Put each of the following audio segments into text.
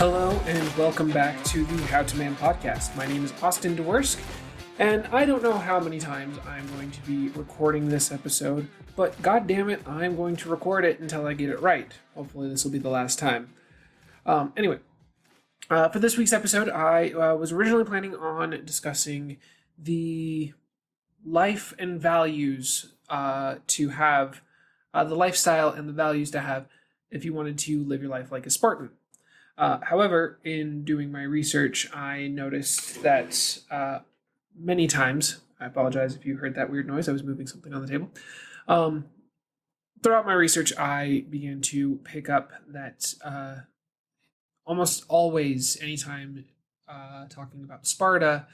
Hello and welcome back to the How to Man podcast. My name is Austin Dworsk, and I don't know how many times I'm going to be recording this episode, but god damn it, I'm going to record it until I get it right. Hopefully this will be the last time. Anyway, for this week's episode, I was originally planning on discussing the life and values to have, the lifestyle and the values to have if you wanted to live your life like a Spartan. However, in doing my research, I noticed that many times, I apologize if you heard that weird noise, I was moving something on the table. Throughout my research, I began to pick up that almost always, anytime talking about Sparta,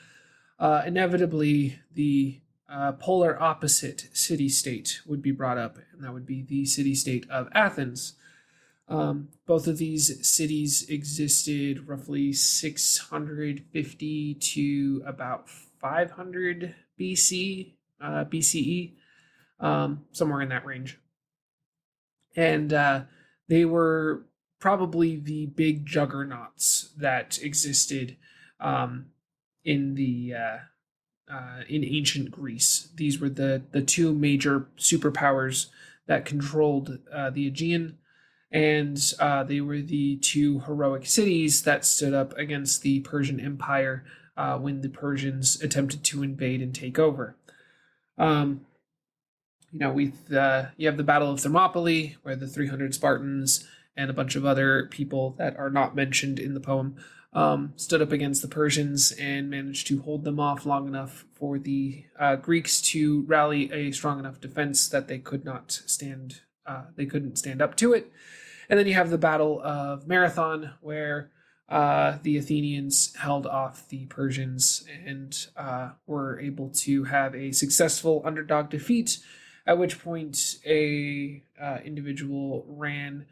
inevitably the polar opposite city-state would be brought up, and that would be the city-state of Athens. Both of these cities existed roughly 650 to about 500 BCE, somewhere in that range. And they were probably the big juggernauts that existed in ancient Greece. These were the two major superpowers that controlled the Aegean. And they were the two heroic cities that stood up against the Persian Empire when the Persians attempted to invade and take over. You have the Battle of Thermopylae, where the 300 Spartans and a bunch of other people that are not mentioned in the poem stood up against the Persians and managed to hold them off long enough for the Greeks to rally a strong enough defense that they couldn't stand up to it. And then you have the Battle of Marathon, where the Athenians held off the Persians and were able to have a successful underdog defeat, at which point a individual ran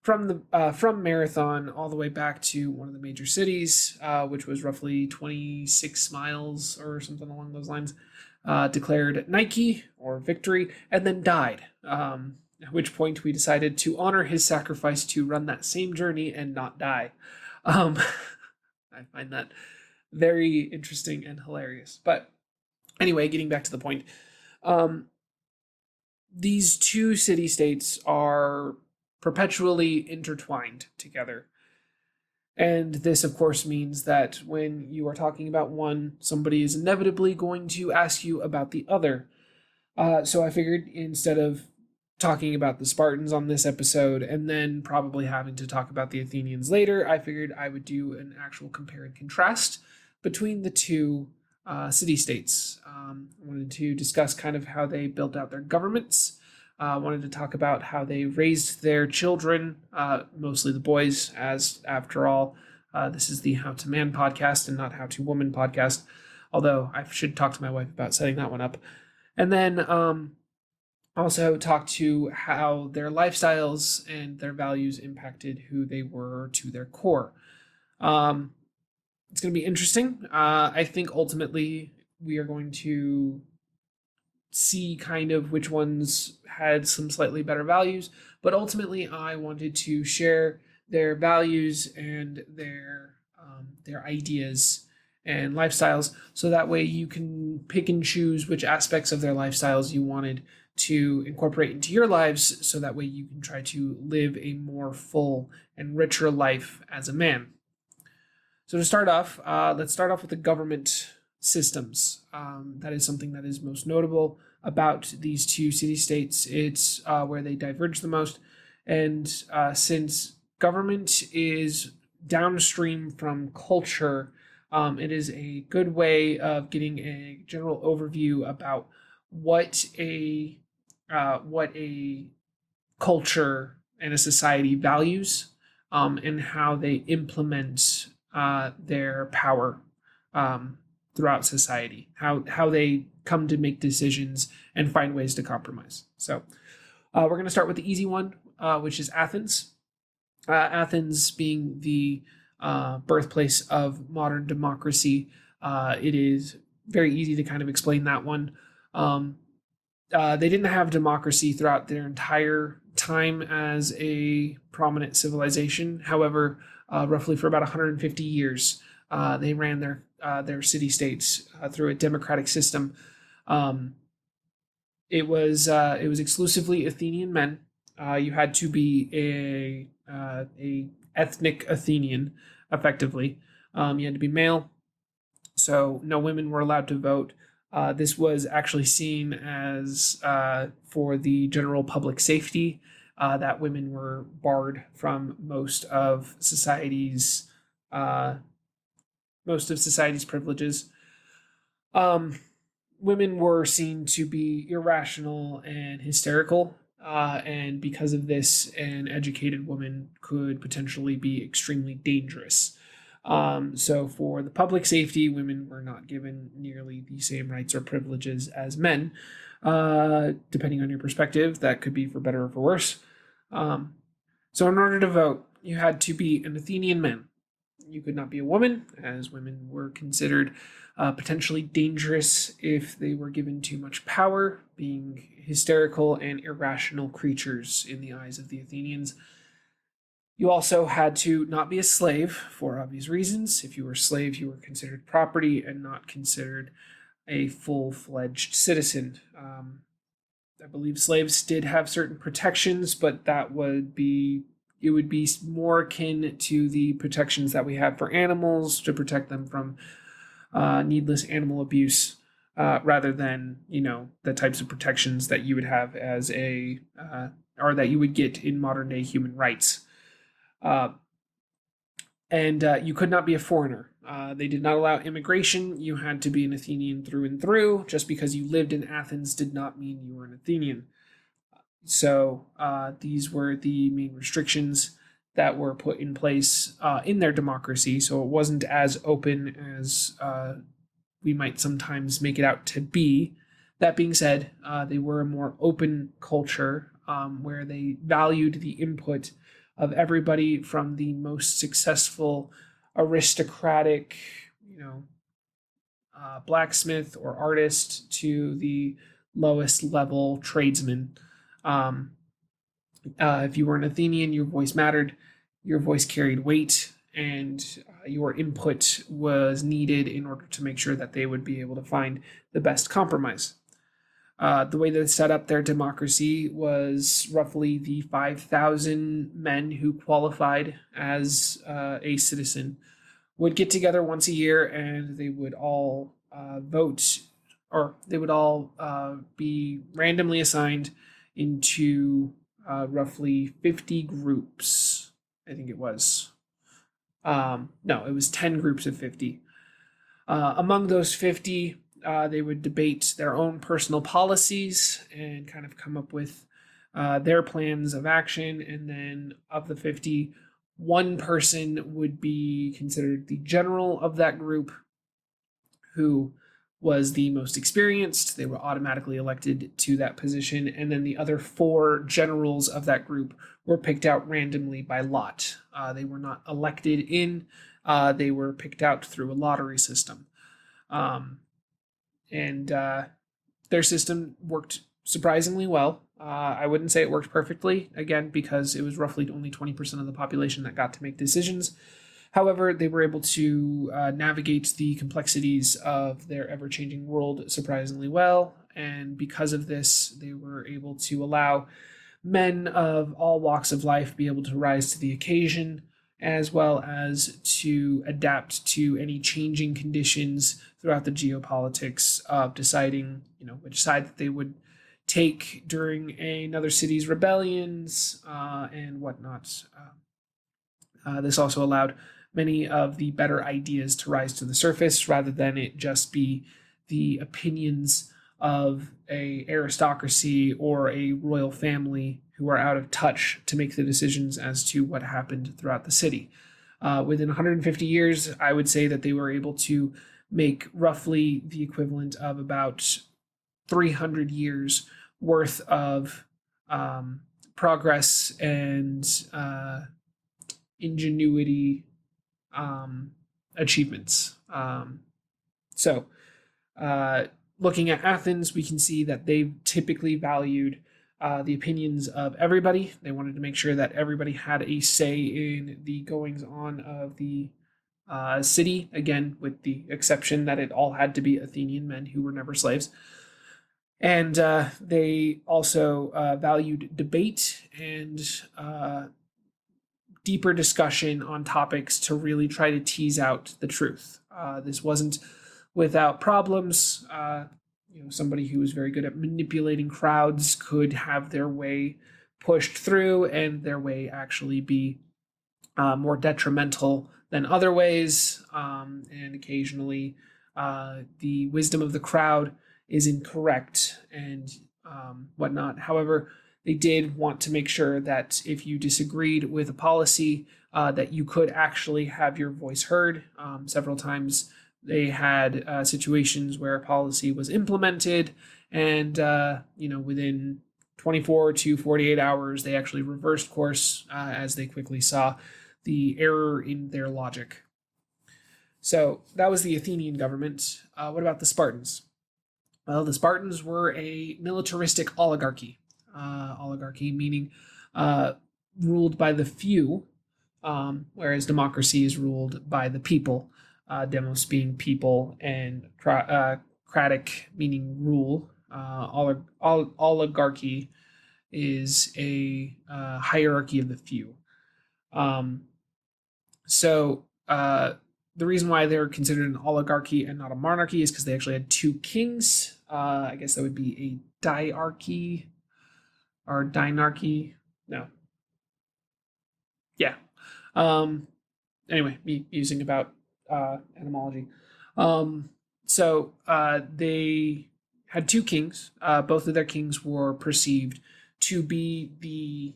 from Marathon all the way back to one of the major cities, which was roughly 26 miles or something along those lines, declared Nike or victory, and then died. At which point we decided to honor his sacrifice to run that same journey and not die. I find that very interesting and hilarious. But anyway, getting back to the point, these two city-states are perpetually intertwined together. And this, of course, means that when you are talking about one, somebody is inevitably going to ask you about the other. So I figured instead of talking about the Spartans on this episode and then probably having to talk about the Athenians later, I figured I would do an actual compare and contrast between the two city-states. I wanted to discuss kind of how they built out their governments. I wanted to talk about how they raised their children, mostly the boys, as after all, this is the How to Man podcast and not How to Woman podcast, although I should talk to my wife about setting that one up. And then also talk to how their lifestyles and their values impacted who they were to their core. It's going to be interesting. I think ultimately we are going to see kind of which ones had some slightly better values, but ultimately I wanted to share their values and their ideas and lifestyles, so that way you can pick and choose which aspects of their lifestyles you wanted to incorporate into your lives, so that way you can try to live a more full and richer life as a man. So to start off, let's start off with the government systems. That is something that is most notable about these two city-states. It's where they diverge the most. And since government is downstream from culture, it is a good way of getting a general overview about what a culture and a society values, and how they implement their power throughout society, how they come to make decisions and find ways to compromise. So we're going to start with the easy one, which is Athens. Athens being the birthplace of modern democracy, it is very easy to kind of explain that one. They didn't have democracy throughout their entire time as a prominent civilization. However, roughly for about 150 years. They ran their city states through a democratic system. Um, it was exclusively Athenian men. You had to be a ethnic Athenian, effectively. You had to be male, so no women were allowed to vote. This was actually seen as for the general public safety, that women were barred from uh, most of society's privileges. Um, Women were seen to be irrational and hysterical, and because of this, an educated woman could potentially be extremely dangerous. So, for the public safety, women were not given nearly the same rights or privileges as men. Depending on your perspective, that could be for better or for worse. Um, so, in order to vote, you had to be an Athenian man. You could not be a woman, as women were considered potentially dangerous if they were given too much power, being hysterical and irrational creatures in the eyes of the Athenians. You also had to not be a slave for obvious reasons. If you were a slave, you were considered property and not considered a full fledged citizen. I believe slaves did have certain protections, but it would be more akin to the protections that we have for animals to protect them from needless animal abuse, rather than the types of protections that you would have as or that you would get in modern day human rights. Uh, and You could not be a foreigner. They did not allow immigration. You had to be an Athenian through and through. Just because you lived in Athens did not mean you were an Athenian. So these were the main restrictions that were put in place in their democracy. So it wasn't as open as we might sometimes make it out to be. That being said, they were a more open culture where they valued the input of everybody from the most successful aristocratic, blacksmith or artist to the lowest level tradesman. Um, if you were an Athenian, your voice mattered, your voice carried weight, and your input was needed in order to make sure that they would be able to find the best compromise. The way they set up their democracy was roughly the 5,000 men who qualified as a citizen would get together once a year, and they would all vote, or they would all be randomly assigned into roughly 50 groups. I think it was. No, it was 10 groups of 50. Among those 50, they would debate their own personal policies and kind of come up with their plans of action. And then of the 50, one person would be considered the general of that group, who was the most experienced. They were automatically elected to that position. And then the other four generals of that group were picked out randomly by lot. They were not elected in, they were picked out through a lottery system. And their system worked surprisingly well. I wouldn't say it worked perfectly, again, because it was roughly only 20% of the population that got to make decisions. However, they were able to navigate the complexities of their ever changing world surprisingly well. And because of this, they were able to allow men of all walks of life be able to rise to the occasion, as well as to adapt to any changing conditions throughout the geopolitics of deciding, which side that they would take during another city's rebellions and whatnot. This also allowed many of the better ideas to rise to the surface, rather than it just be the opinions of a aristocracy or a royal family who are out of touch to make the decisions as to what happened throughout the city. Within 150 years, I would say that they were able to make roughly the equivalent of about 300 years worth of progress and ingenuity achievements. So, looking at Athens, we can see that they typically valued the opinions of everybody. They wanted to make sure that everybody had a say in the goings on of the city, again, with the exception that it all had to be Athenian men who were never slaves. And they also valued debate and deeper discussion on topics to really try to tease out the truth. This wasn't without problems. Somebody who was very good at manipulating crowds could have their way pushed through and their way actually be more detrimental than other ways. And occasionally the wisdom of the crowd is incorrect and whatnot. However, they did want to make sure that if you disagreed with a policy, that you could actually have your voice heard. Several times they had situations where a policy was implemented and, within 24 to 48 hours, they actually reversed course as they quickly saw the error in their logic. So that was the Athenian government. What about the Spartans? Well, the Spartans were a militaristic oligarchy. Oligarchy meaning ruled by the few, whereas democracy is ruled by the people. Demos being people, and cratic meaning rule. Oligarchy is a hierarchy of the few. So the reason why they're considered an oligarchy and not a monarchy is because they actually had two kings. I guess that would be a diarchy or dynarchy. No. Yeah. Anyway, me using about etymology. So they had two kings. Both of their kings were perceived to be the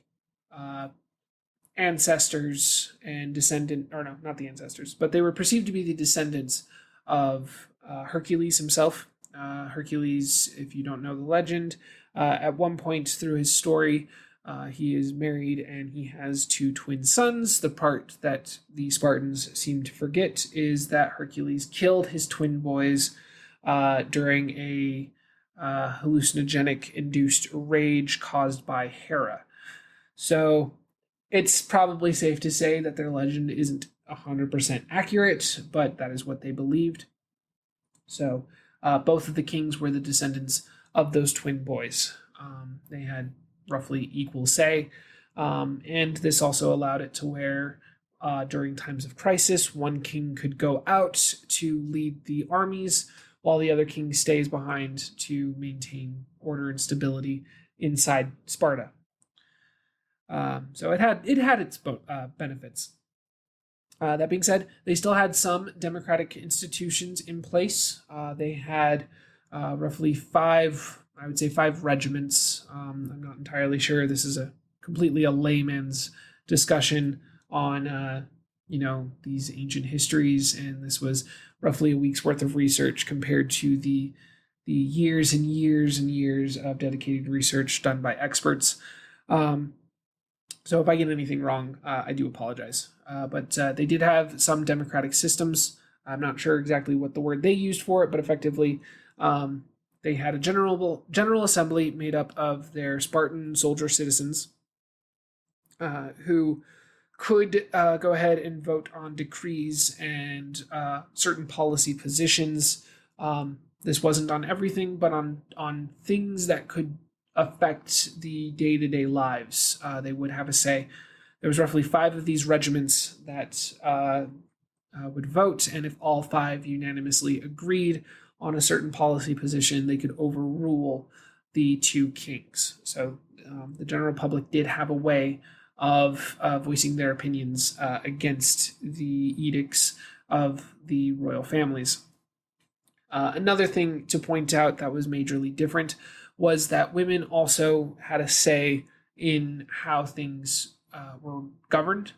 ancestors and descendant, or no, not the ancestors, but they were perceived to be the descendants of Hercules himself. Hercules, if you don't know the legend, at one point through his story, he is married and he has two twin sons. The part that the Spartans seem to forget is that Hercules killed his twin boys during a hallucinogenic induced rage caused by Hera. So it's probably safe to say that their legend isn't 100% accurate, but that is what they believed. So both of the kings were the descendants of those twin boys. They had roughly equal say, and this also allowed it to where during times of crisis, one king could go out to lead the armies while the other king stays behind to maintain order and stability inside Sparta. So it had its benefits. That being said, they still had some democratic institutions in place. They had roughly five regiments. I'm not entirely sure. This is completely a layman's discussion on these ancient histories, and this was roughly a week's worth of research compared to the years and years and years of dedicated research done by experts. So if I get anything wrong, I do apologize. But they did have some democratic systems. I'm not sure exactly what the word they used for it, but effectively they had a general assembly made up of their Spartan soldier citizens who could go ahead and vote on decrees and certain policy positions. This wasn't on everything, but on things that could affect the day-to-day lives. They would have a say. There was roughly 5 of these regiments that would vote, and if all 5 unanimously agreed on a certain policy position, they could overrule the 2 kings. So the general public did have a way of voicing their opinions against the edicts of the royal families. Another thing to point out that was majorly different was that women also had a say in how things were governed.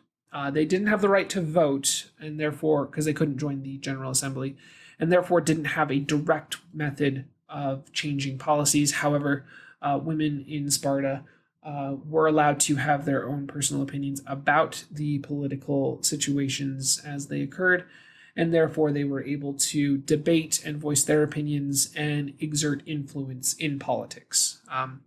They didn't have the right to vote, and therefore, because they couldn't join the General Assembly, and therefore didn't have a direct method of changing policies. However, women in Sparta were allowed to have their own personal opinions about the political situations as they occurred, and therefore they were able to debate and voice their opinions and exert influence in politics.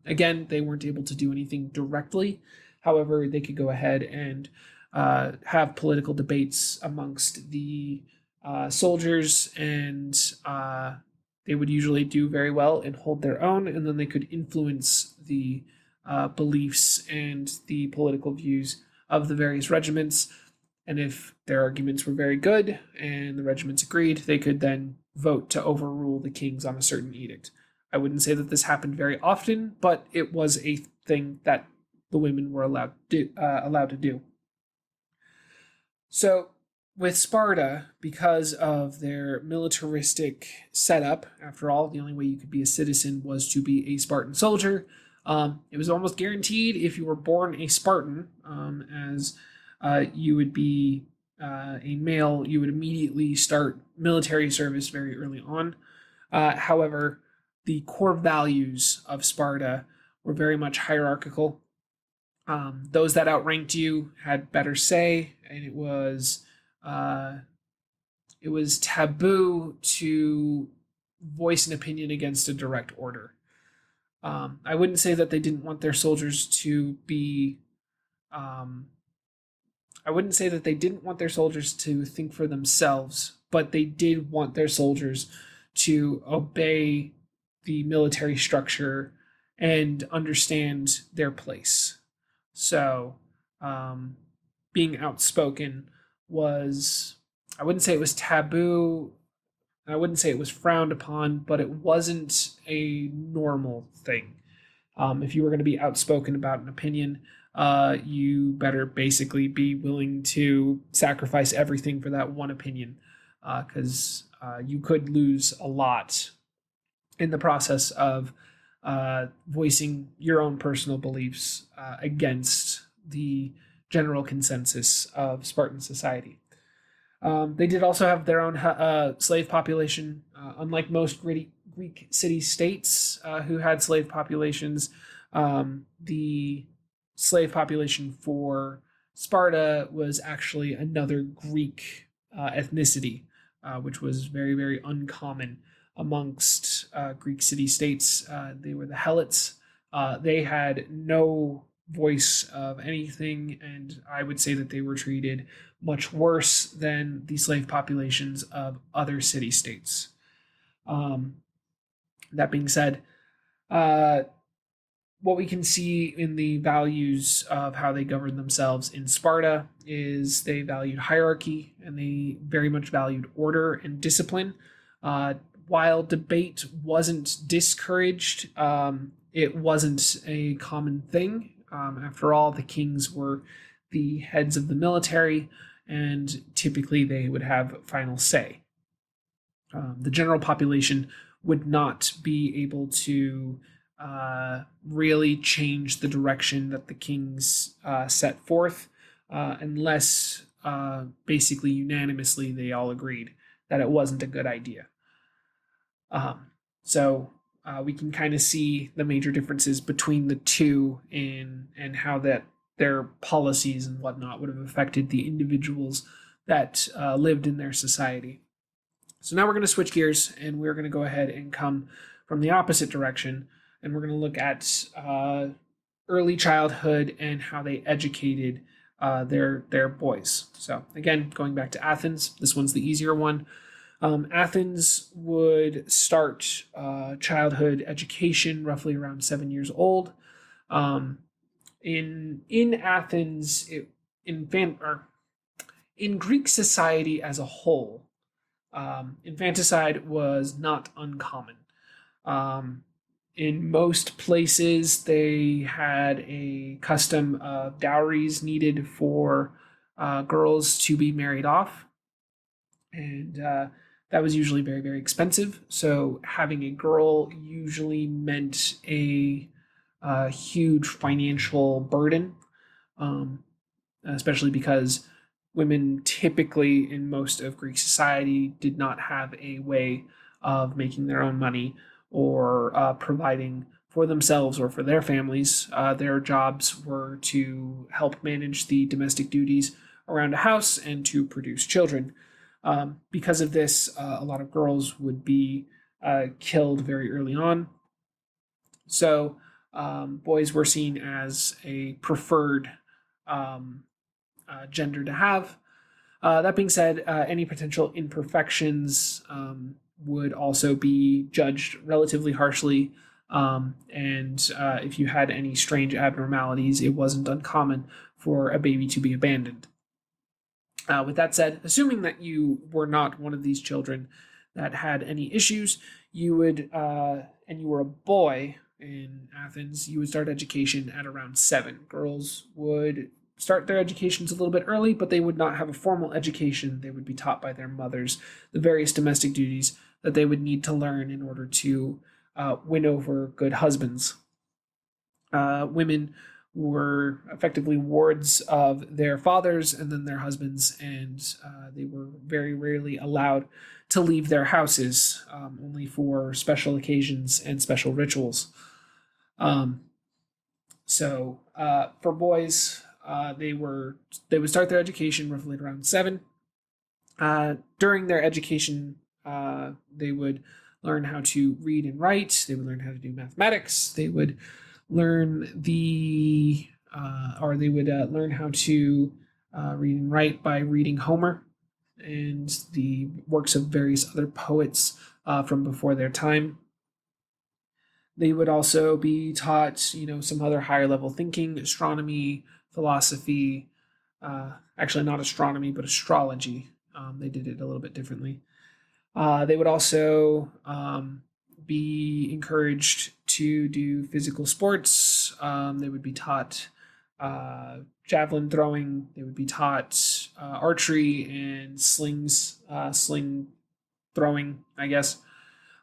Again, they weren't able to do anything directly. However, they could go ahead and have political debates amongst the soldiers, and they would usually do very well and hold their own, and then they could influence the beliefs and the political views of the various regiments. And if their arguments were very good and the regiments agreed, they could then vote to overrule the kings on a certain edict. I wouldn't say that this happened very often, but it was a thing that the women were allowed to do. So, with Sparta, because of their militaristic setup, after all, the only way you could be a citizen was to be a Spartan soldier. It was almost guaranteed if you were born a Spartan, as you would be a male, you would immediately start military service very early on. However, the core values of Sparta were very much hierarchical. Those that outranked you had better say, and it was taboo to voice an opinion against a direct order. I wouldn't say that they didn't want their soldiers to be. I wouldn't say that they didn't want their soldiers to think for themselves, but they did want their soldiers to obey the military structure and understand their place. So, being outspoken was, I wouldn't say it was taboo, I wouldn't say it was frowned upon, but it wasn't a normal thing. If you were going to be outspoken about an opinion, you better basically be willing to sacrifice everything for that one opinion, because you could lose a lot in the process of voicing your own personal beliefs against the general consensus of Spartan society. They did also have their own slave population. Unlike most Greek city-states who had slave populations, the slave population for Sparta was actually another Greek ethnicity, which was very, very uncommon amongst Greek city-states. They were the Helots. They had no voice of anything, and I would say that they were treated much worse than the slave populations of other city-states. That being said, what we can see in the values of how they governed themselves in Sparta is they valued hierarchy and they very much valued order and discipline. While debate wasn't discouraged, it wasn't a common thing. After all, the kings were the heads of the military, and typically they would have final say. The general population would not be able to really change the direction that the kings set forth unless basically unanimously they all agreed that it wasn't a good idea. So we can kind of see the major differences between the two and how that their policies and whatnot would have affected the individuals that lived in their society. So now we're going to switch gears and we're going to go ahead and come from the opposite direction, and we're going to look at early childhood and how they educated their boys. So again, going back to Athens, this one's the easier one. Athens would start childhood education roughly around 7 years old. In Athens, in Greek society as a whole, infanticide was not uncommon. In most places, they had a custom of dowries needed for girls to be married off, and that was usually very, very expensive. So having a girl usually meant a huge financial burden, especially because women typically in most of Greek society did not have a way of making their own money or providing for themselves or for their families. Their jobs were to help manage the domestic duties around a house and to produce children. Because of this, a lot of girls would be killed very early on. So boys were seen as a preferred um, gender to have. That being said, any potential imperfections would also be judged relatively harshly. And if you had any strange abnormalities, it wasn't uncommon for a baby to be abandoned. With that said, assuming that you were not one of these children that had any issues, you would, and you were a boy in Athens, you would start education at around 7. Girls would start their educations a little bit early, but they would not have a formal education. They would be taught by their mothers the various domestic duties that they would need to learn in order to win over good husbands. Women were effectively wards of their fathers and then their husbands, and they were very rarely allowed to leave their houses, only for special occasions and special rituals. Um, so for boys, they would start their education roughly around 7. During their education, they would learn how to read and write. They would learn how to do mathematics. They would learn learn how to read and write by reading Homer and the works of various other poets from before their time. They would also be taught, some other higher level thinking, astronomy, philosophy. Actually, not astronomy, but astrology. They did it a little bit differently. They would also be encouraged to do physical sports. They would be taught javelin throwing. They would be taught archery and sling throwing, I guess.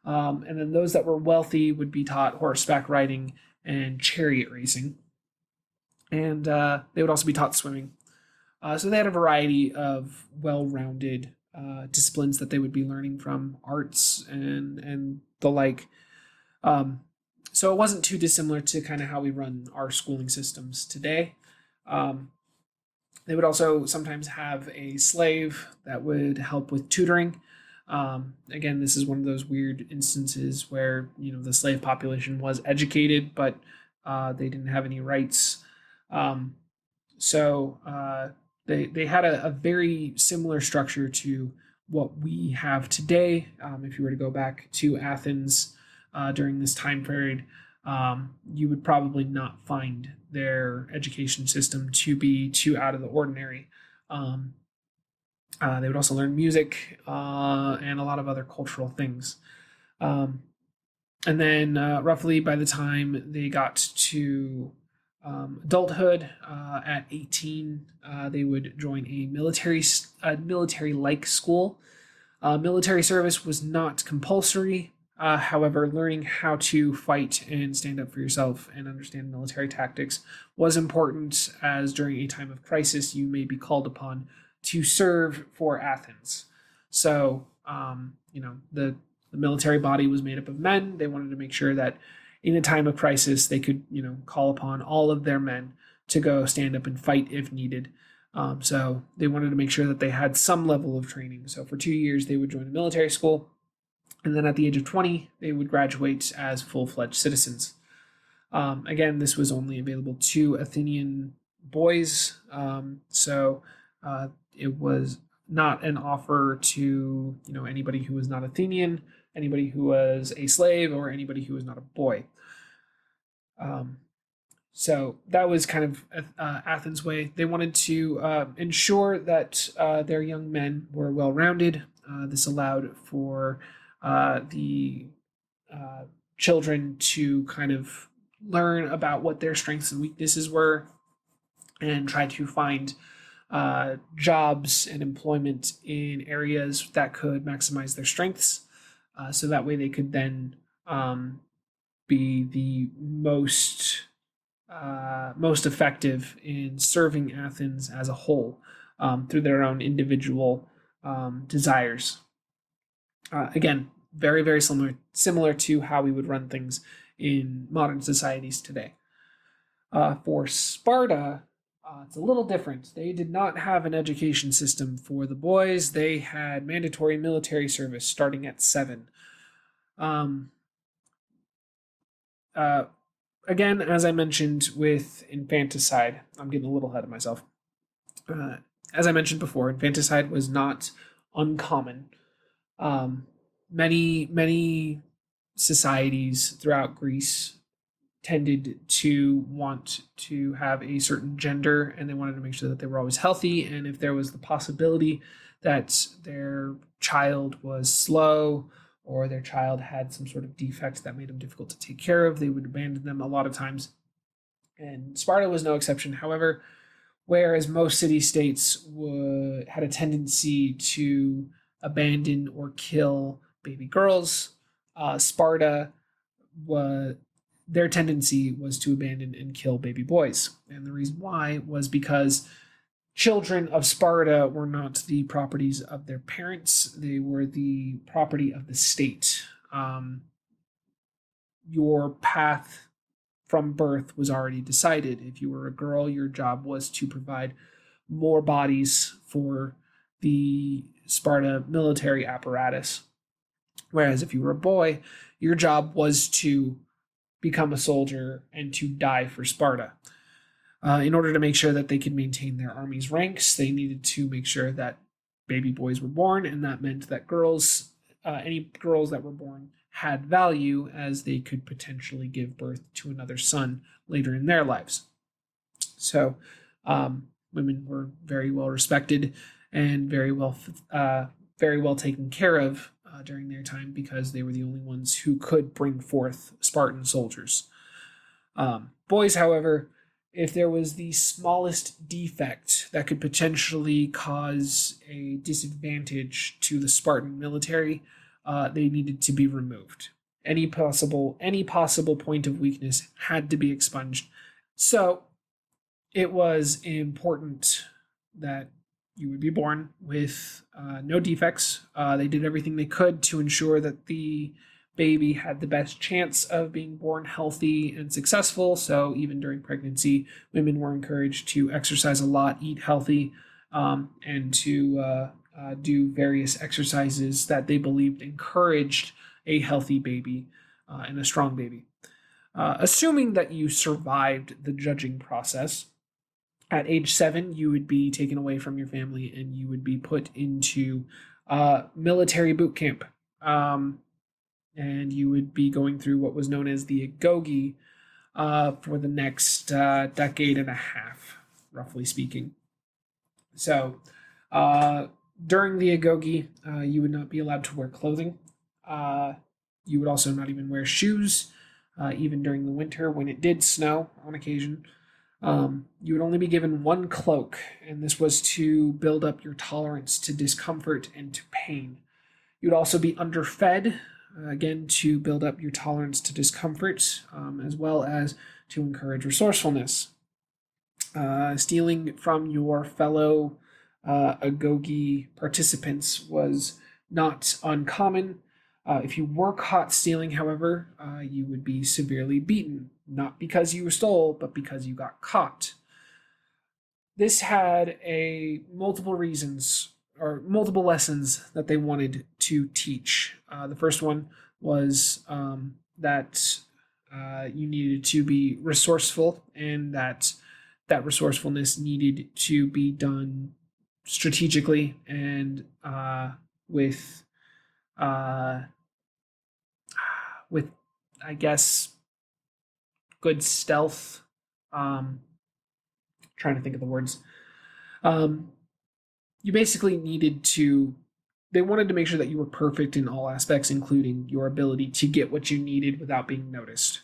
And then those that were wealthy would be taught horseback riding and chariot racing. And they would also be taught swimming. So they had a variety of well-rounded disciplines that they would be learning from, arts and the like. So it wasn't too dissimilar to kind of how we run our schooling systems today. They would also sometimes have a slave that would help with tutoring. Again, this is one of those weird instances where the slave population was educated, but they didn't have any rights. So they had a very similar structure to what we have today. If you were to go back to Athens during this time period, you would probably not find their education system to be too out of the ordinary. They would also learn music and a lot of other cultural things. And then roughly by the time they got to adulthood, at 18, they would join a military-like school. Military service was not compulsory. However, learning how to fight and stand up for yourself and understand military tactics was important, as during a time of crisis, you may be called upon to serve for Athens. So, the military body was made up of men. They wanted to make sure that in a time of crisis, they could, call upon all of their men to go stand up and fight if needed. So they wanted to make sure that they had some level of training. So for 2 years, they would join a military school. And then at the age of 20, they would graduate as full-fledged citizens. Again, this was only available to Athenian boys. So it was not an offer to, anybody who was not Athenian, anybody who was a slave, or anybody who was not a boy. So that was kind of Athens' way. They wanted to ensure that their young men were well-rounded. This allowed for the children to kind of learn about what their strengths and weaknesses were and try to find jobs and employment in areas that could maximize their strengths. So that way they could then be the most effective in serving Athens as a whole through their own individual desires. Again, very, very similar to how we would run things in modern societies today. For Sparta, It's a little different. They did not have an education system for the boys. They had mandatory military service starting at 7. Um, uh, Again, as I mentioned with infanticide, I'm getting a little ahead of myself. Uh, as I mentioned before, infanticide was not uncommon. Um, many societies throughout Greece tended to want to have a certain gender, and they wanted to make sure that they were always healthy. And if there was the possibility that their child was slow or their child had some sort of defect that made them difficult to take care of, they would abandon them a lot of times. And Sparta was no exception. However, whereas most city states had a tendency to abandon or kill baby girls, Sparta was their tendency was to abandon and kill baby boys. And the reason why was because children of Sparta were not the properties of their parents, they were the property of the state. Your path from birth was already decided. If you were a girl, your job was to provide more bodies for the Sparta military apparatus. Whereas if you were a boy, your job was to become a soldier and to die for Sparta. In order to make sure that they could maintain their army's ranks, they needed to make sure that baby boys were born, and that meant that any girls that were born, had value as they could potentially give birth to another son later in their lives. So, women were very well respected and very well taken care of during their time because they were the only ones who could bring forth Spartan soldiers. Boys, however, if there was the smallest defect that could potentially cause a disadvantage to the Spartan military, they needed to be removed. Any possible point of weakness had to be expunged. So it was important that you would be born with no defects. They did everything they could to ensure that the baby had the best chance of being born healthy and successful. So even during pregnancy, women were encouraged to exercise a lot, eat healthy, and to do various exercises that they believed encouraged a healthy baby and a strong baby. Assuming that you survived the judging process, at age 7, you would be taken away from your family and you would be put into military boot camp. And you would be going through what was known as the agoge for the next decade and a half, roughly speaking. So, during the agoge, you would not be allowed to wear clothing. You would also not even wear shoes, even during the winter when it did snow on occasion. You would only be given one cloak, and this was to build up your tolerance to discomfort and to pain. You would also be underfed, again, to build up your tolerance to discomfort, as well as to encourage resourcefulness. Stealing from your fellow agoge participants was not uncommon. If you were caught stealing, however, you would be severely beaten, not because you stole, but because you got caught. This had multiple reasons or multiple lessons that they wanted to teach. The first one was that you needed to be resourceful, and that resourcefulness needed to be done strategically and with I guess good stealth. Trying to think of the words. You basically needed to. They wanted to make sure that you were perfect in all aspects, including your ability to get what you needed without being noticed.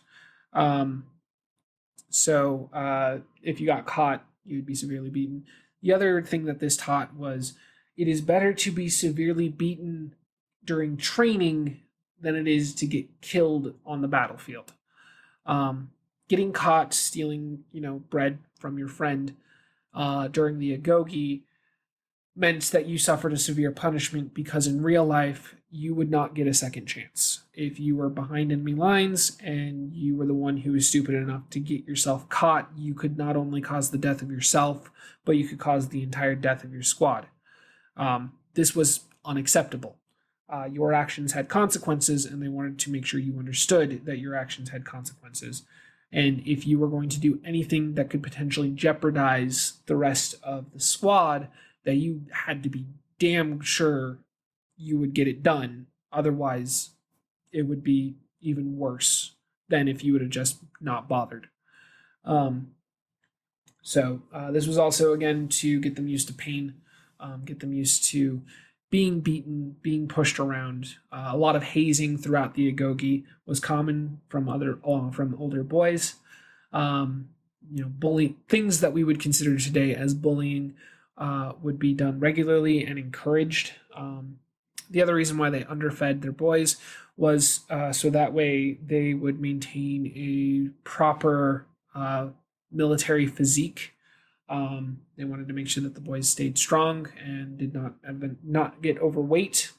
So if you got caught, you'd be severely beaten. The other thing that this taught was it is better to be severely beaten during training than it is to get killed on the battlefield. Getting caught stealing, bread from your friend during the agoge meant that you suffered a severe punishment, because in real life, you would not get a second chance. If you were behind enemy lines and you were the one who was stupid enough to get yourself caught, you could not only cause the death of yourself, but you could cause the entire death of your squad. This was unacceptable. Your actions had consequences, and they wanted to make sure you understood that your actions had consequences. And if you were going to do anything that could potentially jeopardize the rest of the squad, that you had to be damn sure you would get it done. Otherwise, it would be even worse than if you would have just not bothered. Um, so this was also, again, to get them used to pain, get them used to being beaten, being pushed around. A lot of hazing throughout the agoge was common from from older boys. Bullying, things that we would consider today as bullying, would be done regularly and encouraged. The other reason why they underfed their boys was so that way they would maintain a proper military physique. They wanted to make sure that the boys stayed strong and did not get overweight.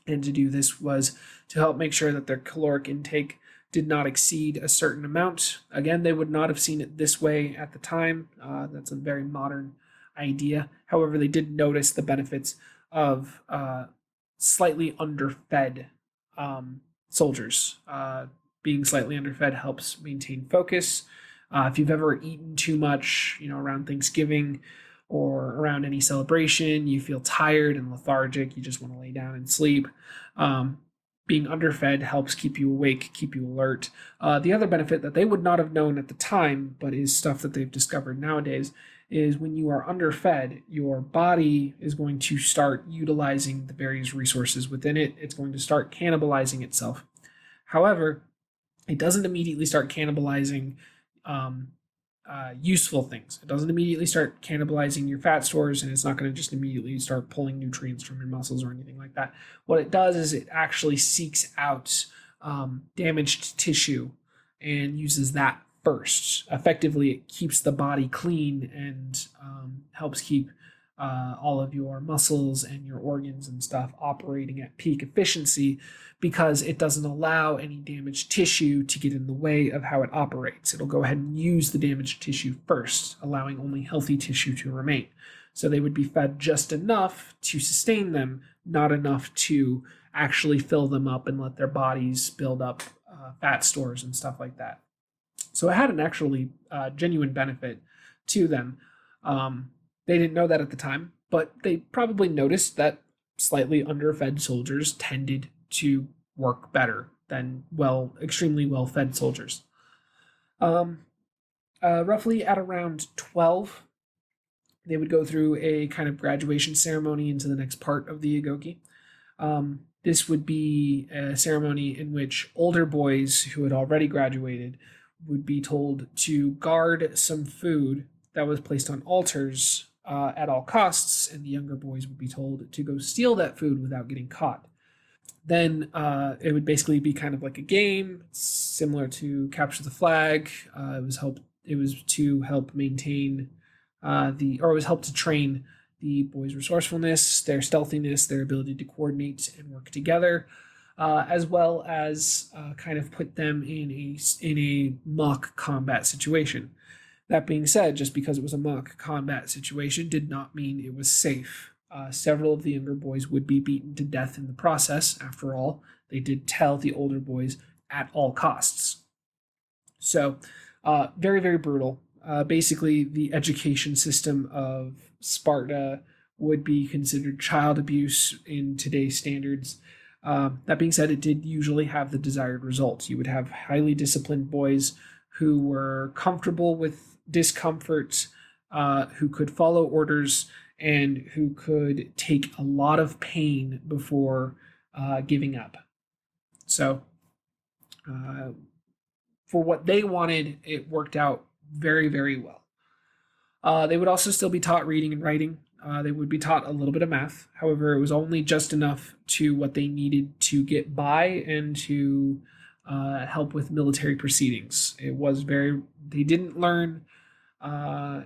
And to do this was to help make sure that their caloric intake did not exceed a certain amount. Again, they would not have seen it this way at the time. That's a very modern idea. However, they did notice the benefits of slightly underfed soldiers. Being slightly underfed helps maintain focus. If you've ever eaten too much, around Thanksgiving or around any celebration, you feel tired and lethargic, you just want to lay down and sleep. Being underfed helps keep you awake, keep you alert. The other benefit that they would not have known at the time, but is stuff that they've discovered nowadays, is when you are underfed, your body is going to start utilizing the various resources within it. It's going to start cannibalizing itself. However, it doesn't immediately start cannibalizing useful things. It doesn't immediately start cannibalizing your fat stores, and it's not going to just immediately start pulling nutrients from your muscles or anything like that. What it does is it actually seeks out damaged tissue and uses that first. Effectively, it keeps the body clean and helps keep all of your muscles and your organs and stuff operating at peak efficiency, because it doesn't allow any damaged tissue to get in the way of how it operates. It'll go ahead and use the damaged tissue first, allowing only healthy tissue to remain. So they would be fed just enough to sustain them, not enough to actually fill them up and let their bodies build up fat stores and stuff like that. So it had an actually genuine benefit to them. They didn't know that at the time, but they probably noticed that slightly underfed soldiers tended to work better than extremely well-fed soldiers. Roughly at around 12, they would go through a kind of graduation ceremony into the next part of the agoge. This would be a ceremony in which older boys who had already graduated would be told to guard some food that was placed on altars at all costs, and the younger boys would be told to go steal that food without getting caught. Then it would basically be kind of like a game, similar to Capture the Flag. It was to help maintain it was help to train the boys' resourcefulness, their stealthiness, their ability to coordinate and work together, as well as kind of put them in a mock combat situation. That being said, just because it was a mock combat situation did not mean it was safe. Several of the younger boys would be beaten to death in the process. After all, they did tell the older boys at all costs. So, very, very brutal. Basically, the education system of Sparta would be considered child abuse in today's standards. That being said, it did usually have the desired results. You would have highly disciplined boys who were comfortable with discomfort, who could follow orders, and who could take a lot of pain before giving up. So, for what they wanted, it worked out very, very well. They would also still be taught reading and writing. They would be taught a little bit of math. However, it was only just enough to what they needed to get by and to help with military proceedings. They didn't learn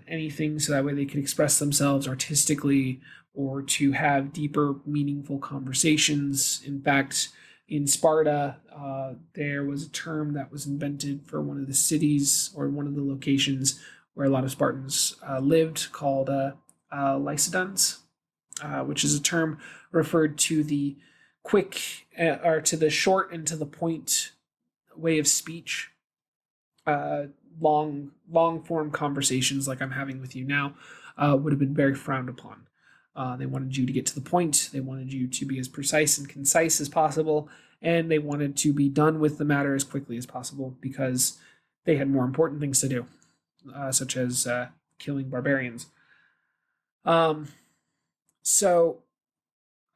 anything so that way they could express themselves artistically or to have deeper, meaningful conversations. In fact, in Sparta, there was a term that was invented for one of the cities or one of the locations where a lot of Spartans lived called Lycodons, which is a term referred to the quick or to the short and to the point way of speech. Long form conversations like I'm having with you now would have been very frowned upon. They wanted you to get to the point. They wanted you to be as precise and concise as possible, and they wanted to be done with the matter as quickly as possible because they had more important things to do, such as killing barbarians. So,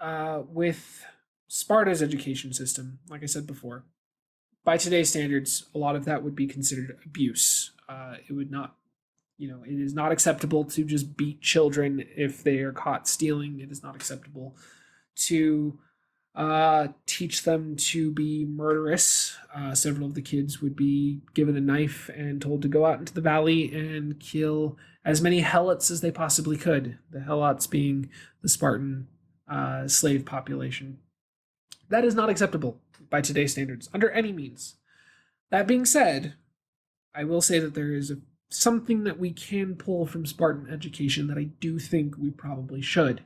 with Sparta's education system, like I said before, by today's standards, a lot of that would be considered abuse. It would not, it is not acceptable to just beat children if they are caught stealing. It is not acceptable to teach them to be murderous. Several of the kids would be given a knife and told to go out into the valley and kill as many helots as they possibly could. The helots being the Spartan slave population. That is not acceptable by today's standards under any means. That being said, I will say that there is something that we can pull from Spartan education that I do think we probably should,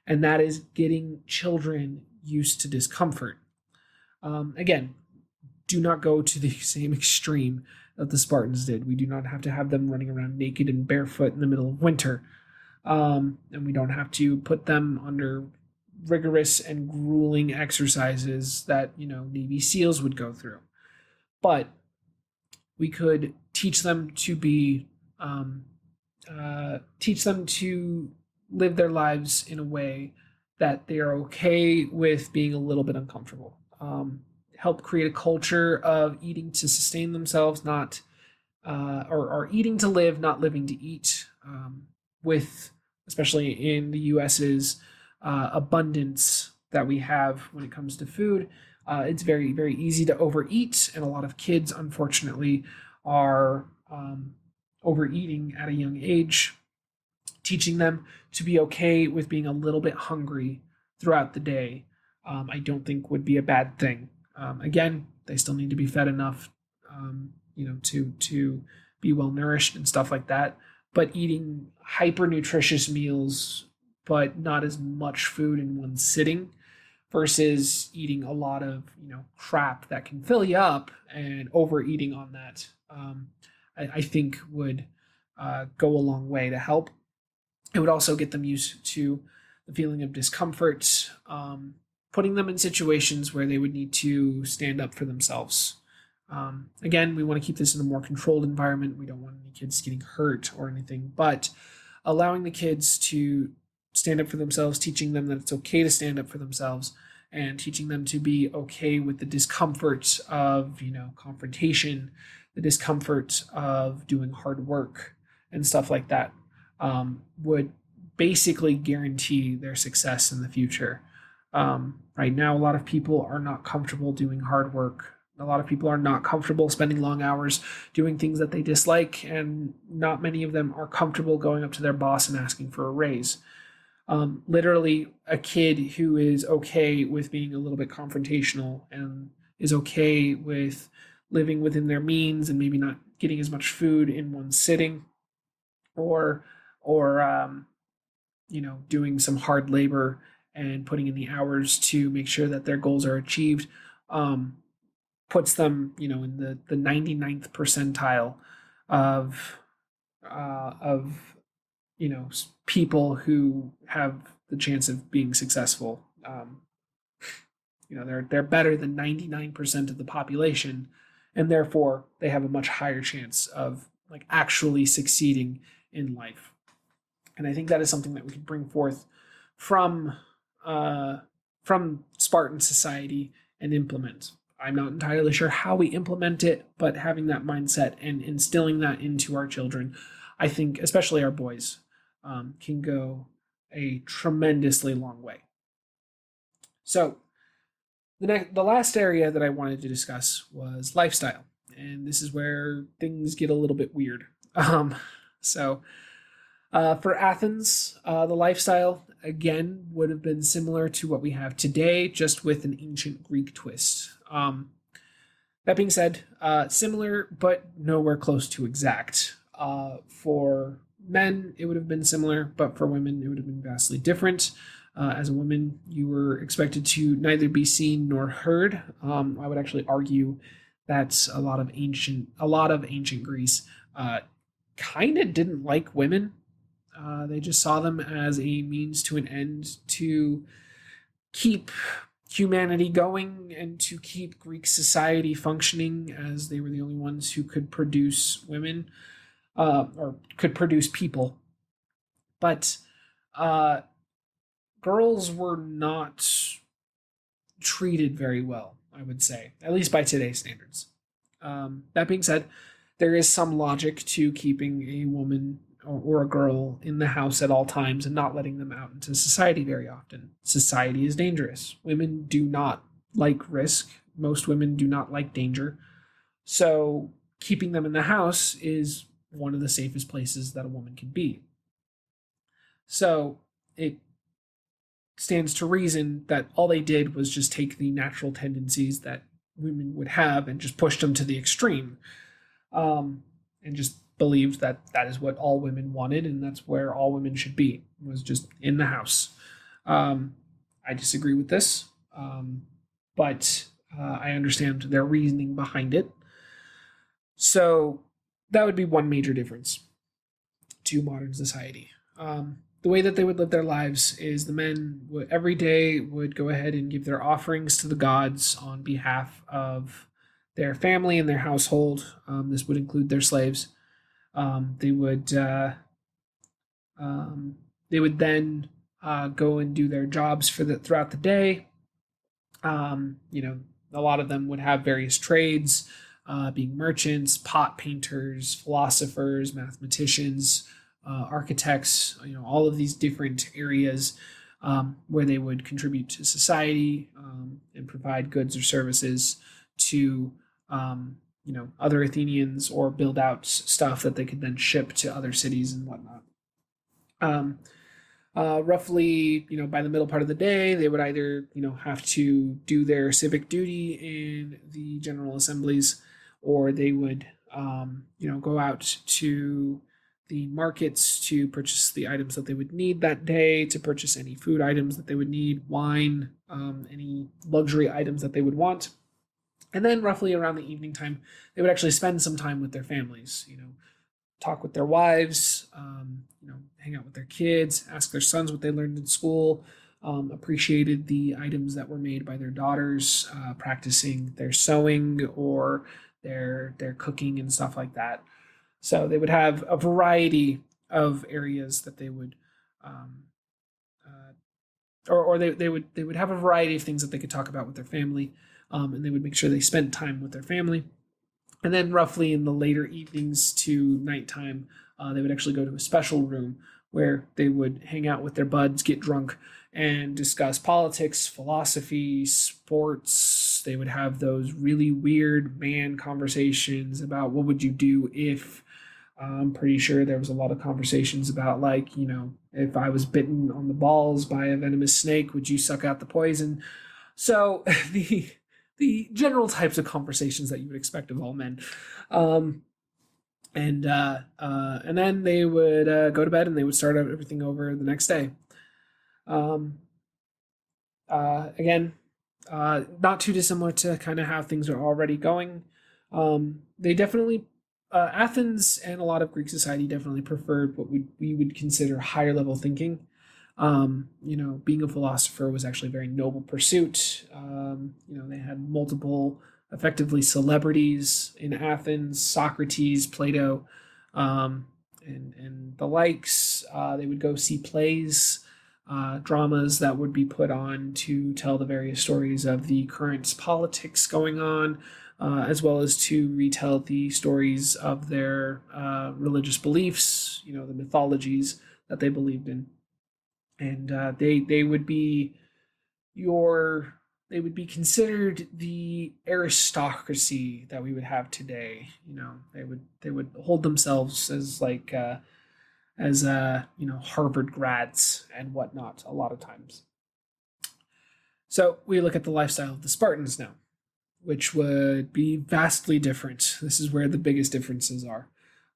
and that is getting children used to discomfort. Again, do not go to the same extreme that the Spartans did. We do not have to have them running around naked and barefoot in the middle of winter, and we don't have to put them under rigorous and grueling exercises that Navy SEALs would go through. But we could teach them to be teach them to live their lives in a way that they are okay with being a little bit uncomfortable. Help create a culture of eating to sustain themselves, not or eating to live, not living to eat. With especially in the US's abundance that we have when it comes to food, it's very, very easy to overeat, and a lot of kids, unfortunately, are overeating at a young age. Teaching them to be okay with being a little bit hungry throughout the day, I don't think would be a bad thing. Again, they still need to be fed enough, to be well nourished and stuff like that. But eating hyper nutritious meals, but not as much food in one sitting, versus eating a lot of crap that can fill you up and overeating on that, I think would go a long way to help. It would also get them used to the feeling of discomfort, putting them in situations where they would need to stand up for themselves. Again, we want to keep this in a more controlled environment. We don't want any kids getting hurt or anything, but allowing the kids to stand up for themselves, teaching them that it's okay to stand up for themselves, and teaching them to be okay with the discomfort of, confrontation, the discomfort of doing hard work and stuff like that, would basically guarantee their success in the future. Right now, a lot of people are not comfortable doing hard work. A lot of people are not comfortable spending long hours doing things that they dislike, and not many of them are comfortable going up to their boss and asking for a raise. Literally, a kid who is okay with being a little bit confrontational and is okay with living within their means and maybe not getting as much food in one sitting, or doing some hard labor and putting in the hours to make sure that their goals are achieved, puts them, in the 99th percentile of people who have the chance of being successful. They're better than 99% of the population, and therefore they have a much higher chance of actually succeeding in life. And I think that is something that we can bring forth from Spartan society and implement. I'm not entirely sure how we implement it, but having that mindset and instilling that into our children, I think, especially our boys, can go a tremendously long way. So the last area that I wanted to discuss was lifestyle, and this is where things get a little bit weird. So For Athens, the lifestyle again would have been similar to what we have today, just with an ancient Greek twist. That being said, similar but nowhere close to exact. For men, it would have been similar, but for women, it would have been vastly different. As a woman, you were expected to neither be seen nor heard. I would actually argue that a lot of ancient Greece kind of didn't like women. They just saw them as a means to an end to keep humanity going and to keep Greek society functioning, as they were the only ones who could produce women or could produce people. But uh, girls were not treated very well, I would say, at least by today's standards. That being said, there is some logic to keeping a woman or a girl in the house at all times and not letting them out into society very often. Society is dangerous. Women do not like risk. Most women do not like danger. So keeping them in the house is one of the safest places that a woman can be. So it stands to reason that all they did was just take the natural tendencies that women would have and just pushed them to the extreme, and just believed that that is what all women wanted and that's where all women should be, was just in the house. I disagree with this, but I understand their reasoning behind it. So that would be one major difference to modern society. The way that they would live their lives is the men would, every day would go ahead and give their offerings to the gods on behalf of their family and their household. This would include their slaves. They would they would then go and do their jobs throughout the day. A lot of them would have various trades, being merchants, pot painters, philosophers, mathematicians, architects. All of these different areas where they would contribute to society and provide goods or services to other Athenians, or build out stuff that they could then ship to other cities and whatnot. Roughly, by the middle part of the day, they would either, have to do their civic duty in the general assemblies, or they would, go out to the markets to purchase the items that they would need that day, to purchase any food items that they would need, wine, any luxury items that they would want. And then roughly around the evening time, they would actually spend some time with their families, talk with their wives, hang out with their kids, ask their sons what they learned in school, appreciated the items that were made by their daughters, practicing their sewing or their cooking and stuff like that. So they would have a variety of areas that they would, or they would have a variety of things that they could talk about with their family, and they would make sure they spent time with their family. And then roughly in the later evenings to nighttime, they would actually go to a special room where they would hang out with their buds, get drunk, and discuss politics, philosophy, sports. They would have those really weird man conversations about what would you do if. I'm pretty sure there was a lot of conversations about, like, if I was bitten on the balls by a venomous snake, would you suck out the poison? So the general types of conversations that you would expect of all men. And then they would go to bed and they would start everything over the next day. Again, not too dissimilar to kind of how things are already going. They definitely, Athens and a lot of Greek society definitely preferred what we would consider higher level thinking. Being a philosopher was actually a very noble pursuit. They had multiple, effectively, celebrities in Athens: Socrates, Plato, and the likes. They would go see plays, dramas that would be put on to tell the various stories of the current politics going on, as well as to retell the stories of their religious beliefs, the mythologies that they believed in. And they would be they would be considered the aristocracy that we would have today. They would hold themselves as like as Harvard grads and whatnot a lot of times. So we look at the lifestyle of the Spartans now, which would be vastly different. This is where the biggest differences are.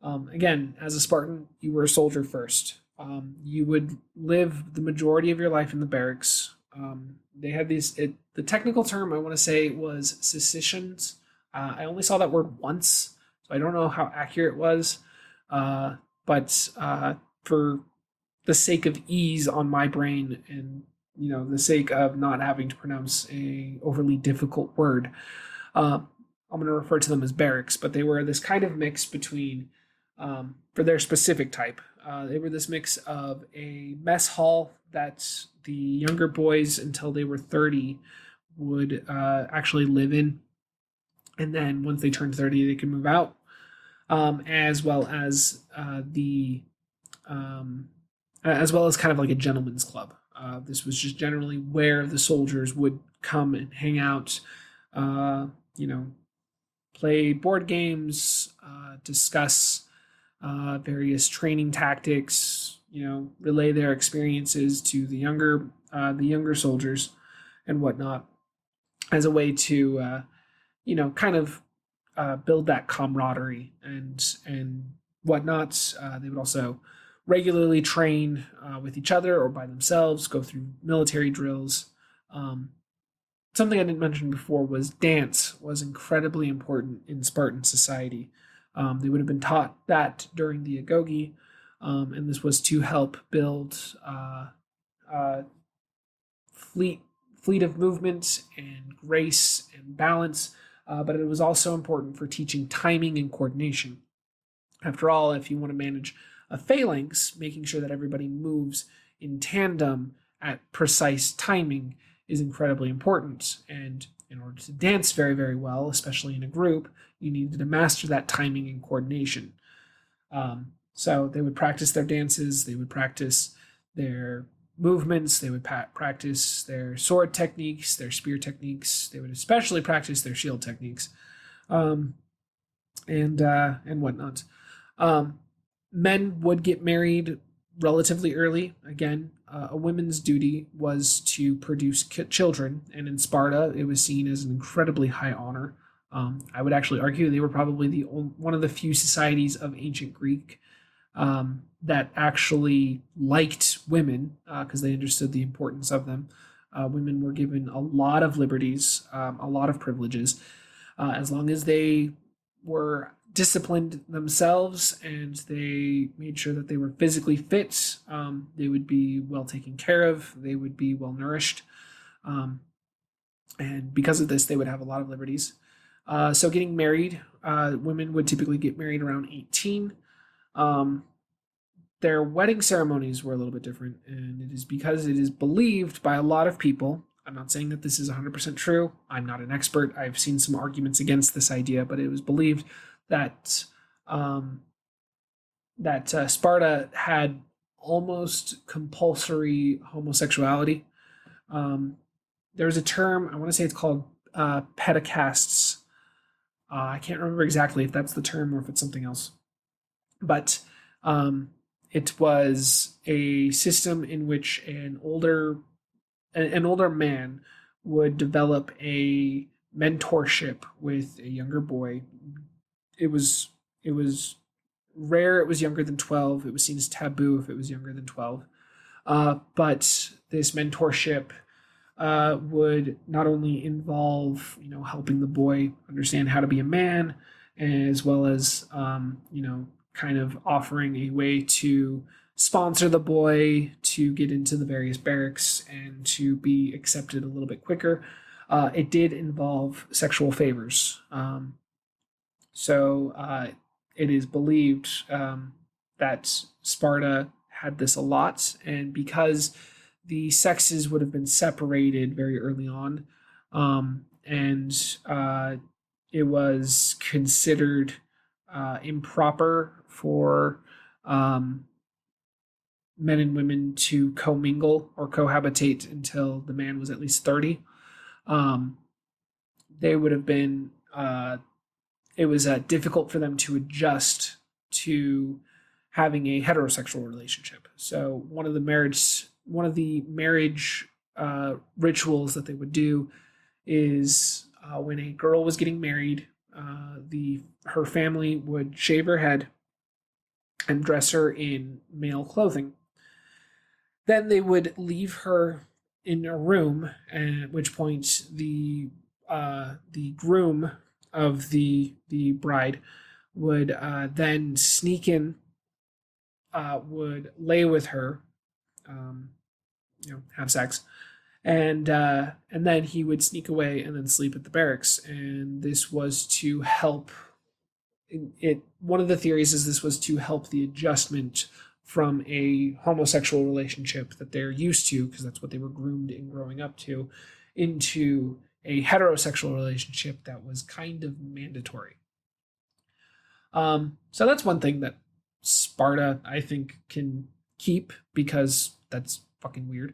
Again, as a Spartan, you were a soldier first. You would live the majority of your life in the barracks. They had the technical term I want to say was secessions. I only saw that word once, so I don't know how accurate it was. But for the sake of ease on my brain and the sake of not having to pronounce a overly difficult word, I'm going to refer to them as barracks. But they were this kind of mix between, for their specific type, they were this mix of a mess hall that the younger boys until they were 30 would actually live in, and then once they turned 30 they could move out, as well as as well as kind of like a gentleman's club. This was just generally where the soldiers would come and hang out, play board games, discuss various training tactics, relay their experiences to the younger soldiers and whatnot, as a way to kind of build that camaraderie and whatnot. They would also regularly train with each other or by themselves, go through military drills. Something I didn't mention before was dance was incredibly important in Spartan society. They would have been taught that during the agoge, and this was to help build fleet of movement and grace and balance, but it was also important for teaching timing and coordination. After all, if you want to manage a phalanx, making sure that everybody moves in tandem at precise timing is incredibly important. And in order to dance very, very well, especially in a group, you needed to master that timing and coordination. So they would practice their dances, they would practice their movements, they would practice their sword techniques, their spear techniques, they would especially practice their shield techniques, and whatnot. Men would get married relatively early. Again, a woman's duty was to produce children, and in Sparta, it was seen as an incredibly high honor. I would actually argue they were probably one of the few societies of ancient Greek that actually liked women because they understood the importance of them. Women were given a lot of liberties, a lot of privileges, as long as they were disciplined themselves and they made sure that they were physically fit. They would be well taken care of. They would be well nourished. And because of this, they would have a lot of liberties. So getting married, women would typically get married around 18. Their wedding ceremonies were a little bit different, and it is because it is believed by a lot of people. I'm not saying that this is 100% true. I'm not an expert. I've seen some arguments against this idea, but it was believed that Sparta had almost compulsory homosexuality. There's a term, I want to say it's called pedicastes. I can't remember exactly if that's the term or if it's something else. But it was a system in which an older man would develop a mentorship with a younger boy. It was rare it was younger than 12. It was seen as taboo if it was younger than 12. But this mentorship would not only involve, helping the boy understand how to be a man, as well as, kind of offering a way to sponsor the boy to get into the various barracks and to be accepted a little bit quicker. It did involve sexual favors. So it is believed that Sparta had this a lot, and because the sexes would have been separated very early on, and it was considered improper for men and women to commingle or cohabitate until the man was at least 30. They would have been, it was difficult for them to adjust to having a heterosexual relationship. So one of the marriage rituals that they would do is when a girl was getting married, the her family would shave her head and dress her in male clothing. Then they would leave her in a room, at which point the groom of the bride would then sneak in, would lay with her, um, have sex, and then he would sneak away and then sleep at the barracks. And this was to help it. One of the theories is this was to help the adjustment from a homosexual relationship that they're used to, because that's what they were groomed in growing up to, into a heterosexual relationship that was kind of mandatory. So that's one thing that Sparta, I think, can keep, because that's fucking weird.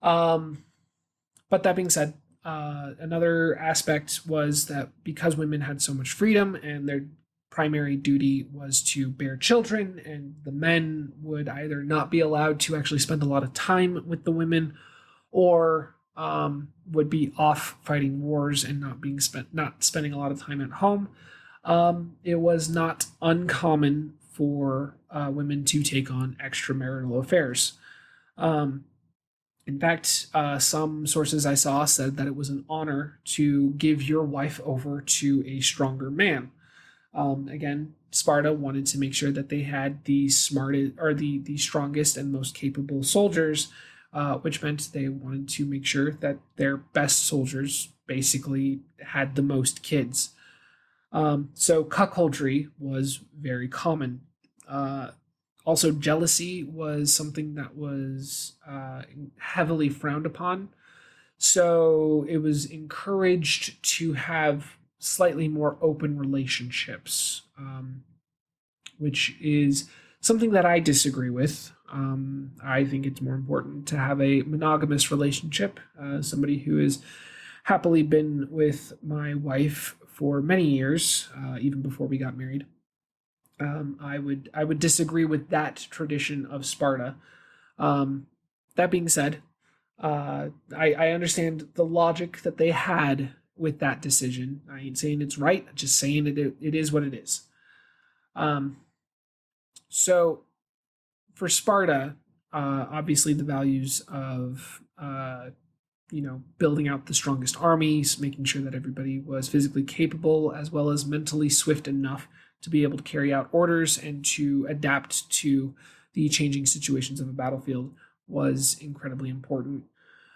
But that being said, another aspect was that because women had so much freedom and their primary duty was to bear children, and the men would either not be allowed to actually spend a lot of time with the women, or would be off fighting wars and not spending a lot of time at home. It was not uncommon for women to take on extramarital affairs. In fact, some sources I saw said that it was an honor to give your wife over to a stronger man. Again, Sparta wanted to make sure that they had the smartest, or the strongest and most capable soldiers, which meant they wanted to make sure that their best soldiers basically had the most kids. So cuckoldry was very common. Also, jealousy was something that was heavily frowned upon. So it was encouraged to have slightly more open relationships, which is something that I disagree with. I think it's more important to have a monogamous relationship. Somebody who has happily been with my wife for many years, even before we got married. I would disagree with that tradition of Sparta. That being said, I understand the logic that they had with that decision. I ain't saying it's right, I'm just saying it is what it is. So for Sparta, obviously the values of building out the strongest armies, making sure that everybody was physically capable as well as mentally swift enough to be able to carry out orders and to adapt to the changing situations of a battlefield was incredibly important.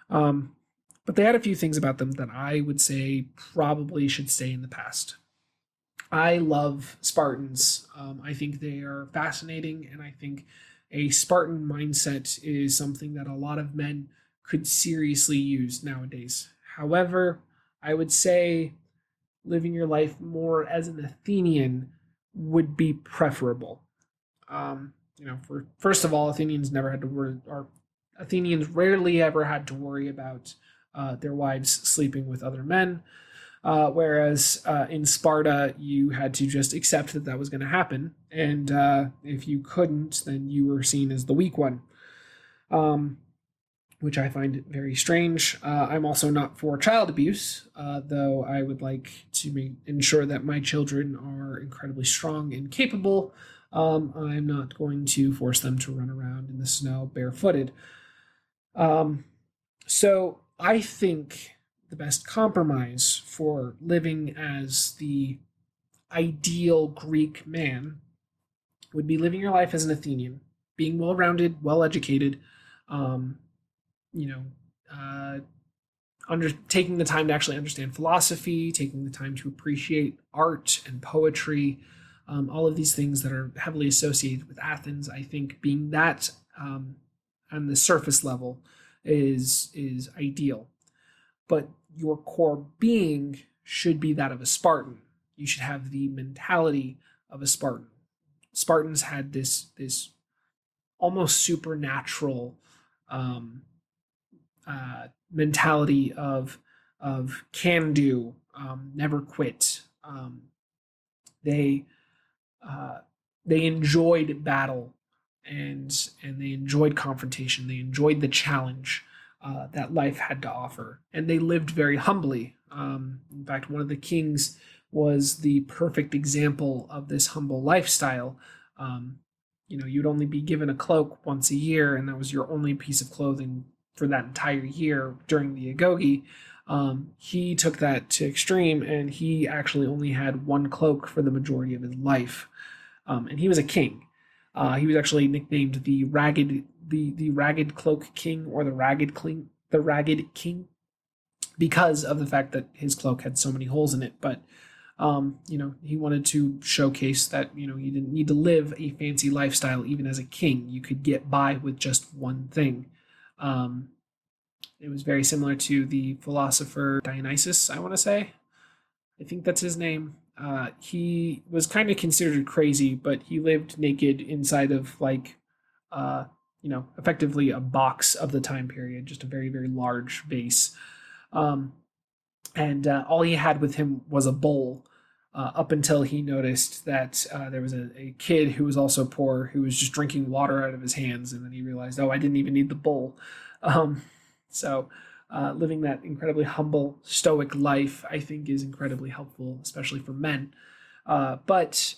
But they had a few things about them that I would say probably should stay in the past. I love Spartans. I think they are fascinating, and I think a Spartan mindset is something that a lot of men could seriously use nowadays. However, I would say living your life more as an Athenian would be preferable. For first of all, Athenians never had to worry, or Athenians rarely ever had to worry about their wives sleeping with other men. Whereas in Sparta, you had to just accept that that was going to happen. And if you couldn't, then you were seen as the weak one, which I find very strange. I'm also not for child abuse, though I would like to ensure that my children are incredibly strong and capable. I'm not going to force them to run around in the snow barefooted. So I think the best compromise for living as the ideal Greek man would be living your life as an Athenian, being well-rounded, well-educated, taking the time to actually understand philosophy, taking the time to appreciate art and poetry, all of these things that are heavily associated with Athens. I think being that on the surface level is ideal. But your core being should be that of a Spartan. You should have the mentality of a Spartan. Spartans had this almost supernatural mentality of can do, never quit. They they enjoyed battle, and they enjoyed confrontation. They enjoyed the challenge that life had to offer, and they lived very humbly. In fact, one of the kings was the perfect example of this humble lifestyle. Um, you'd only be given a cloak once a year, and that was your only piece of clothing for that entire year during the agoge. He took that to extreme, and he actually only had one cloak for the majority of his life. And he was a king. He was actually nicknamed the Ragged Cloak King, or the Ragged King, because of the fact that his cloak had so many holes in it. But he wanted to showcase that you didn't need to live a fancy lifestyle even as a king. You could get by with just one thing. It was very similar to the philosopher Dionysus, I want to say. I think that's his name. He was kind of considered crazy, but he lived naked inside of effectively a box of the time period, just a very, very large base. And all he had with him was a bowl, up until he noticed that there was a kid who was also poor who was just drinking water out of his hands, and then he realized, oh, I didn't even need the bowl. So living that incredibly humble, stoic life, I think, is incredibly helpful, especially for men. But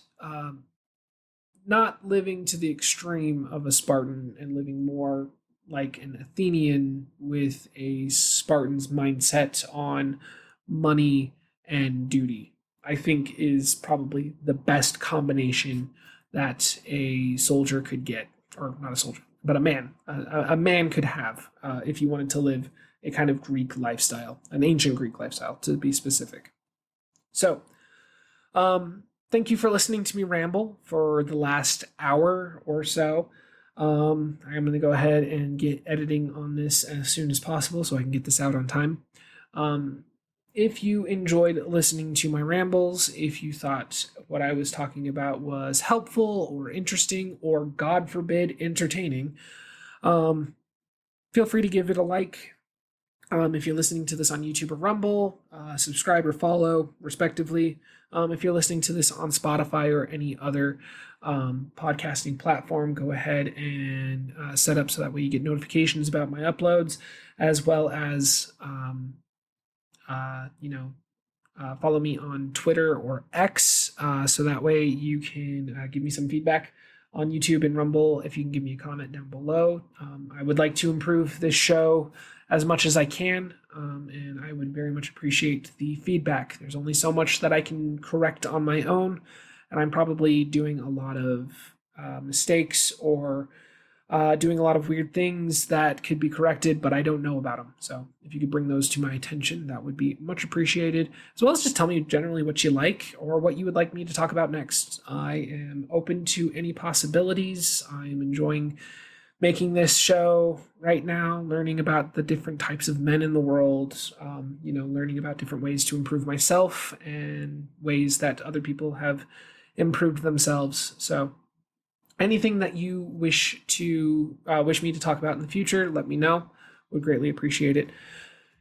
not living to the extreme of a Spartan and living more like an Athenian with a Spartan's mindset on money and duty, I think, is probably the best combination that a soldier could get, or not a soldier, but a man. A man could have if he wanted to live a kind of Greek lifestyle, an ancient Greek lifestyle, to be specific. So, thank you for listening to me ramble for the last hour or so. I'm going to go ahead and get editing on this as soon as possible so I can get this out on time. If you enjoyed listening to my rambles, if you thought what I was talking about was helpful or interesting or, God forbid, entertaining, feel free to give it a like. If you're listening to this on YouTube or Rumble, subscribe or follow, respectively. If you're listening to this on Spotify or any other podcasting platform, go ahead and set up so that way you get notifications about my uploads, as well as follow me on Twitter or X, so that way you can give me some feedback on YouTube and Rumble. If you can give me a comment down below. I would like to improve this show as much as I can, and I would very much appreciate the feedback. There's only so much that I can correct on my own, and I'm probably doing a lot of mistakes or doing a lot of weird things that could be corrected, but I don't know about them. So if you could bring those to my attention, that would be much appreciated, as well as just tell me generally what you like or what you would like me to talk about next. I am open to any possibilities. I'm enjoying making this show right now, learning about the different types of men in the world, learning about different ways to improve myself and ways that other people have improved themselves. So anything that you wish me to talk about in the future, let me know. Would greatly appreciate it.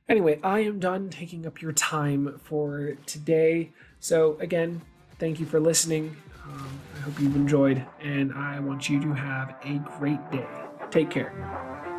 Anyway, I am done taking up your time for today. So again, thank you for listening. I hope you've enjoyed, and I want you to have a great day. Take care.